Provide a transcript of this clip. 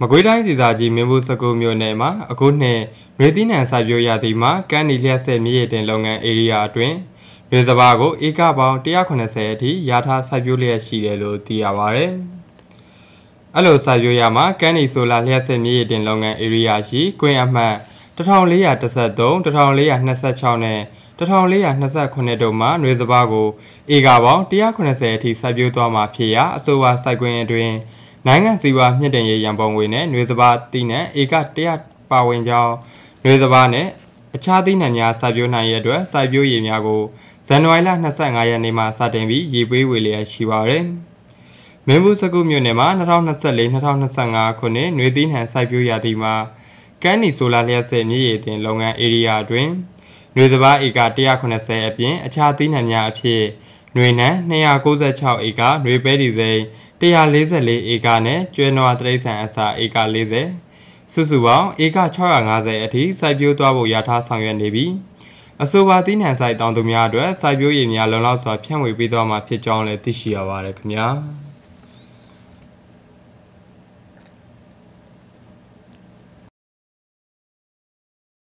မကွေးတိုင်းဒေသကြီးမင်းဘူးစကူမြို့နယ်မှာအခုနှစ်ရွေသီးနှံစိုက်ပျိုးရသည်မှာကမ်းနီလျှက်ဆက်မြေရည်တင်လုပ်ငန်းဧရိယာအတွင်းရွေစပါးကိုဧကပေါင်း190အထိရထားစိုက်ပျိုးလျက်ရှိတယ်လို့သိရပါဗျ။အဲ့လိုစိုက်ပျိုးရမှာကမ်းနီဆိုလာလျှက်ဆက်မြေရည်တင်လုပ်ငန်းဧရိယာရှိကွင်းအမှတ်1413 1426နဲ့1429တို့မှာရွေစပါးကိုဧကပေါင်း190အထိစိုက်ပျိုးသွားမှာဖြစ်ရာအဆိုပါစိုက်ကွင်းအတွင်းနိုင်ငံစီဝါမြင့်တင်ရေးရန်ပုံငွေနဲ့ຫນွေစပါးတိနဲ့ဧက100ပါဝင်ကြောင်းຫນွေစပါးနဲ့အခြားသီးနှံများစိုက်ပျိုးနိုင်ရတဲ့အတွက်စိုက်ပျိုးရည်များကိုဇန်နဝါရီလ25ရက်နေ့မှာစတင်ပြီးရေပေးဝေလျက်ရှိပါတယ်။မင်းဘူးစကူမြို့နယ်မှာ2024-2025ခုနှစ်ຫນွေသီးနှံစိုက်ပျိုးရသည်မှာကမ်းနီဆိုလာလျှက်ဆက်မြေရည်တင်လုပ်ငန်းဧရိယာအတွင်းຫນွေစပါးဧက190အပြင်အခြားသီးနှံများအဖြစ်ຫນွေနှံ296ဧကຫນွေပဲဒီစိမ်း144ဧကနဲ့ကျွဲနွားတရိတ်ဆန်အစာဧက40စုစုပေါင်းဧက650အထိစိုက်ပျိုးသွားဖို့ရထားဆောင်ရွက်နေပြီးအဆိုပါသီးနှံစိုက်တောင်သူများအတွက်စိုက်ပျိုးရည်များလုံလောက်စွာဖြန့်ဝေပေးသွားမှာဖြစ်ကြောင်းလည်းသိရှိရပါတယ်ခင်ဗျာ။